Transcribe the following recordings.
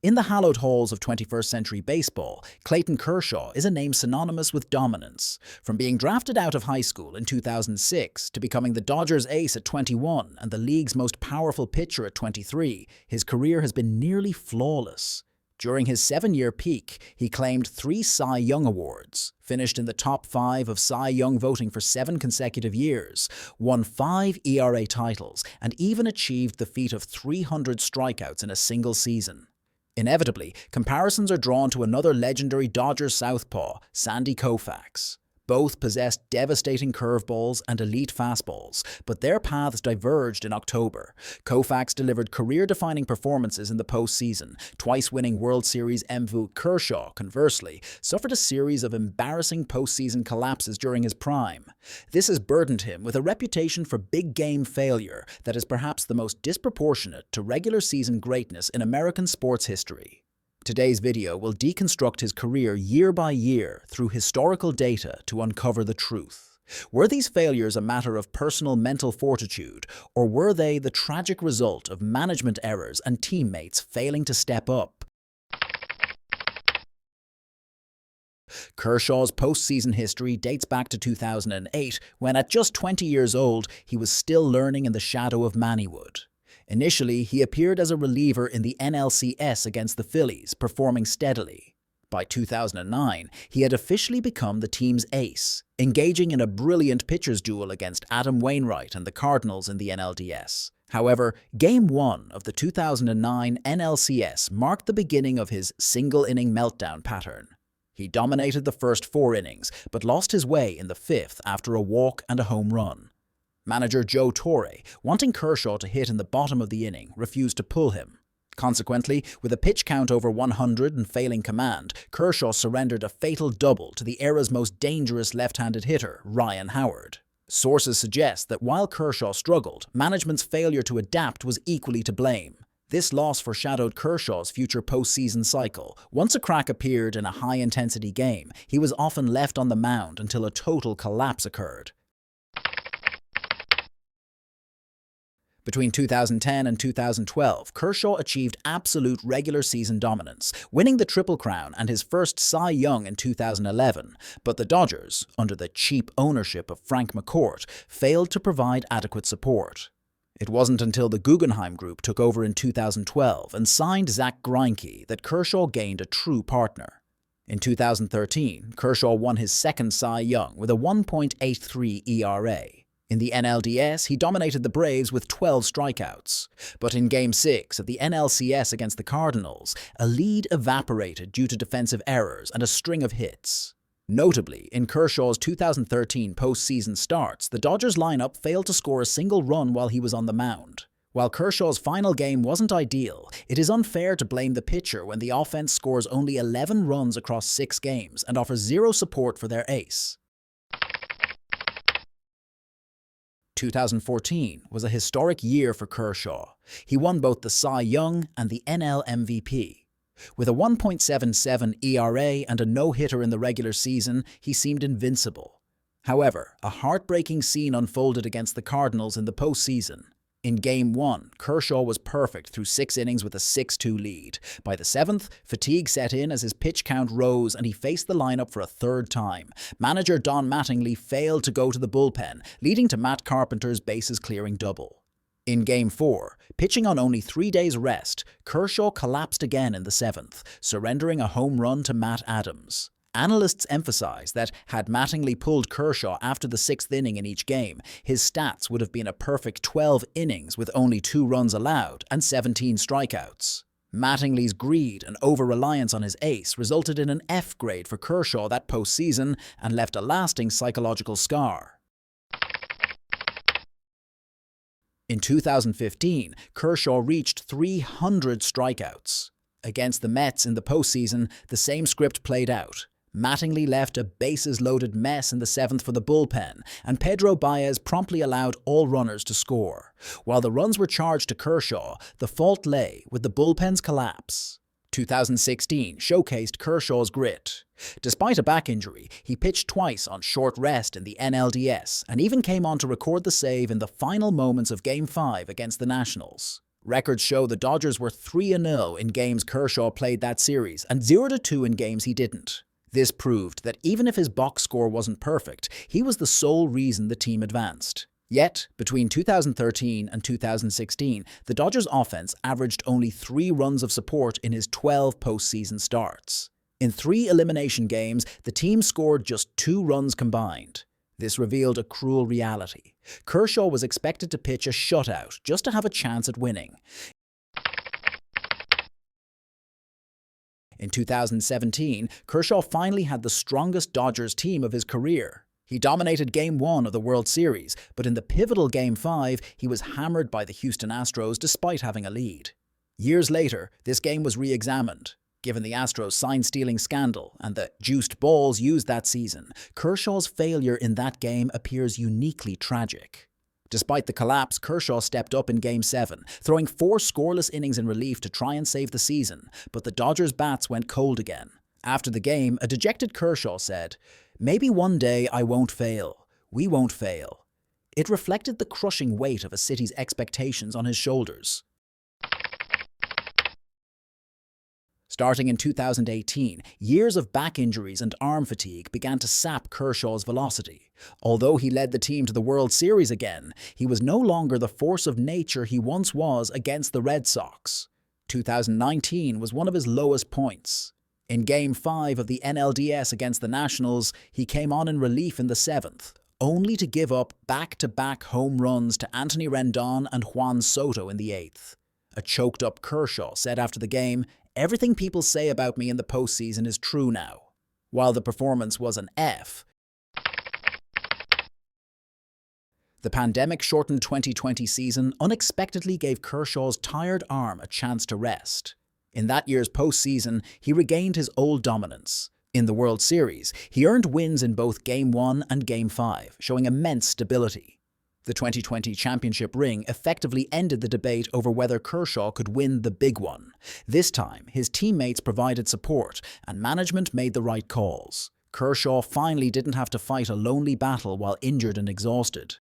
In the hallowed halls of 21st century baseball, Clayton Kershaw is a name synonymous with dominance. From being drafted out of high school in 2006 to becoming the Dodgers' ace at 21 and the league's most powerful pitcher at 23, his career has been nearly flawless. During his 7-year peak, he claimed 3 Cy Young Awards, finished in the top 5 of Cy Young voting for 7 consecutive years, won 5 ERA titles, and even achieved the feat of 300 strikeouts in a single season. Inevitably, comparisons are drawn to another legendary Dodgers southpaw, Sandy Koufax. Both possessed devastating curveballs and elite fastballs, but their paths diverged in October. Koufax delivered career-defining performances in the postseason, twice winning World Series MVP. Kershaw, conversely, suffered a series of embarrassing postseason collapses during his prime. This has burdened him with a reputation for big-game failure that is perhaps the most disproportionate to regular season greatness in American sports history. Today's video will deconstruct his career year by year through historical data to uncover the truth. Were these failures a matter of personal mental fortitude, or were they the tragic result of management errors and teammates failing to step up? Kershaw's postseason history dates back to 2008, when at just 20 years old, he was still learning in the shadow of Mannywood. Initially, he appeared as a reliever in the NLCS against the Phillies, performing steadily. By 2009, he had officially become the team's ace, engaging in a brilliant pitcher's duel against Adam Wainwright and the Cardinals in the NLDS. However, Game 1 of the 2009 NLCS marked the beginning of his single-inning meltdown pattern. He dominated the first 4 innings, but lost his way in the 5th after a walk and a home run. Manager Joe Torre, wanting Kershaw to hit in the bottom of the inning, refused to pull him. Consequently, with a pitch count over 100 and failing command, Kershaw surrendered a fatal double to the era's most dangerous left-handed hitter, Ryan Howard. Sources suggest that while Kershaw struggled, management's failure to adapt was equally to blame. This loss foreshadowed Kershaw's future postseason cycle. Once a crack appeared in a high-intensity game, he was often left on the mound until a total collapse occurred. Between 2010 and 2012, Kershaw achieved absolute regular season dominance, winning the Triple Crown and his first Cy Young in 2011, but the Dodgers, under the cheap ownership of Frank McCourt, failed to provide adequate support. It wasn't until the Guggenheim Group took over in 2012 and signed Zach Greinke that Kershaw gained a true partner. In 2013, Kershaw won his second Cy Young with a 1.83 ERA. In the NLDS, he dominated the Braves with 12 strikeouts. But in Game 6 of the NLCS against the Cardinals, a lead evaporated due to defensive errors and a string of hits. Notably, in Kershaw's 2013 postseason starts, the Dodgers lineup failed to score a single run while he was on the mound. While Kershaw's final game wasn't ideal, it is unfair to blame the pitcher when the offense scores only 11 runs across 6 games and offers zero support for their ace. 2014 was a historic year for Kershaw. He won both the Cy Young and the NL MVP. With a 1.77 ERA and a no-hitter in the regular season, he seemed invincible. However, a heartbreaking scene unfolded against the Cardinals in the postseason. In Game 1, Kershaw was perfect through 6 innings with a 6-2 lead. By the 7th, fatigue set in as his pitch count rose and he faced the lineup for a 3rd time. Manager Don Mattingly failed to go to the bullpen, leading to Matt Carpenter's bases-clearing double. In Game 4, pitching on only 3 days' rest, Kershaw collapsed again in the 7th, surrendering a home run to Matt Adams. Analysts emphasize that had Mattingly pulled Kershaw after the 6th inning in each game, his stats would have been a perfect 12 innings with only 2 runs allowed and 17 strikeouts. Mattingly's greed and over-reliance on his ace resulted in an F grade for Kershaw that postseason and left a lasting psychological scar. In 2015, Kershaw reached 300 strikeouts. Against the Mets in the postseason, the same script played out. Mattingly left a bases-loaded mess in the 7th for the bullpen, and Pedro Baez promptly allowed all runners to score. While the runs were charged to Kershaw, the fault lay with the bullpen's collapse. 2016 showcased Kershaw's grit. Despite a back injury, he pitched twice on short rest in the NLDS and even came on to record the save in the final moments of Game 5 against the Nationals. Records show the Dodgers were 3-0 in games Kershaw played that series and 0-2 in games he didn't. This proved that even if his box score wasn't perfect, he was the sole reason the team advanced. Yet, between 2013 and 2016, the Dodgers' offense averaged only 3 runs of support in his 12 postseason starts. In 3 elimination games, the team scored just 2 runs combined. This revealed a cruel reality. Kershaw was expected to pitch a shutout just to have a chance at winning. In 2017, Kershaw finally had the strongest Dodgers team of his career. He dominated Game 1 of the World Series, but in the pivotal Game 5, he was hammered by the Houston Astros despite having a lead. Years later, this game was re-examined. Given the Astros' sign-stealing scandal and the juiced balls used that season, Kershaw's failure in that game appears uniquely tragic. Despite the collapse, Kershaw stepped up in Game 7, throwing 4 scoreless innings in relief to try and save the season, but the Dodgers' bats went cold again. After the game, a dejected Kershaw said, "Maybe one day I won't fail. We won't fail." It reflected the crushing weight of a city's expectations on his shoulders. Starting in 2018, years of back injuries and arm fatigue began to sap Kershaw's velocity. Although he led the team to the World Series again, he was no longer the force of nature he once was against the Red Sox. 2019 was one of his lowest points. In Game 5 of the NLDS against the Nationals, he came on in relief in the 7th, only to give up back-to-back home runs to Anthony Rendon and Juan Soto in the 8th. A choked-up Kershaw said after the game, "Everything people say about me in the postseason is true now." While the performance was an F, the pandemic-shortened 2020 season unexpectedly gave Kershaw's tired arm a chance to rest. In that year's postseason, he regained his old dominance. In the World Series, he earned wins in both Game 1 and Game 5, showing immense stability. The 2020 championship ring effectively ended the debate over whether Kershaw could win the big one. This time, his teammates provided support, and management made the right calls. Kershaw finally didn't have to fight a lonely battle while injured and exhausted.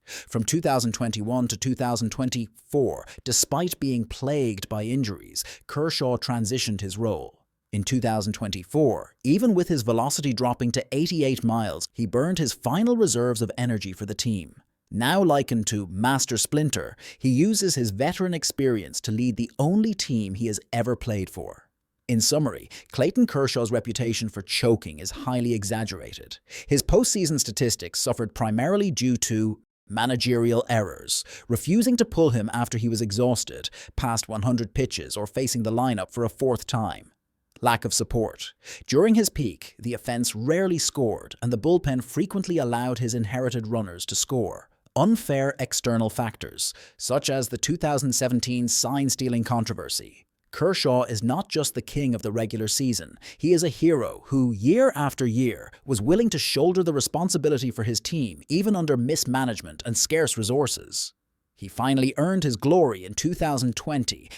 From 2021 to 2024, despite being plagued by injuries, Kershaw transitioned his role. In 2024, even with his velocity dropping to 88 miles, he burned his final reserves of energy for the team. Now likened to Master Splinter, he uses his veteran experience to lead the only team he has ever played for. In summary, Clayton Kershaw's reputation for choking is highly exaggerated. His postseason statistics suffered primarily due to managerial errors, refusing to pull him after he was exhausted, past 100 pitches, or facing the lineup for a 4th time. Lack of support. During his peak, the offense rarely scored, and the bullpen frequently allowed his inherited runners to score. Unfair external factors, such as the 2017 sign-stealing controversy. Kershaw is not just the king of the regular season. He is a hero who, year after year, was willing to shoulder the responsibility for his team, even under mismanagement and scarce resources. He finally earned his glory in 2020.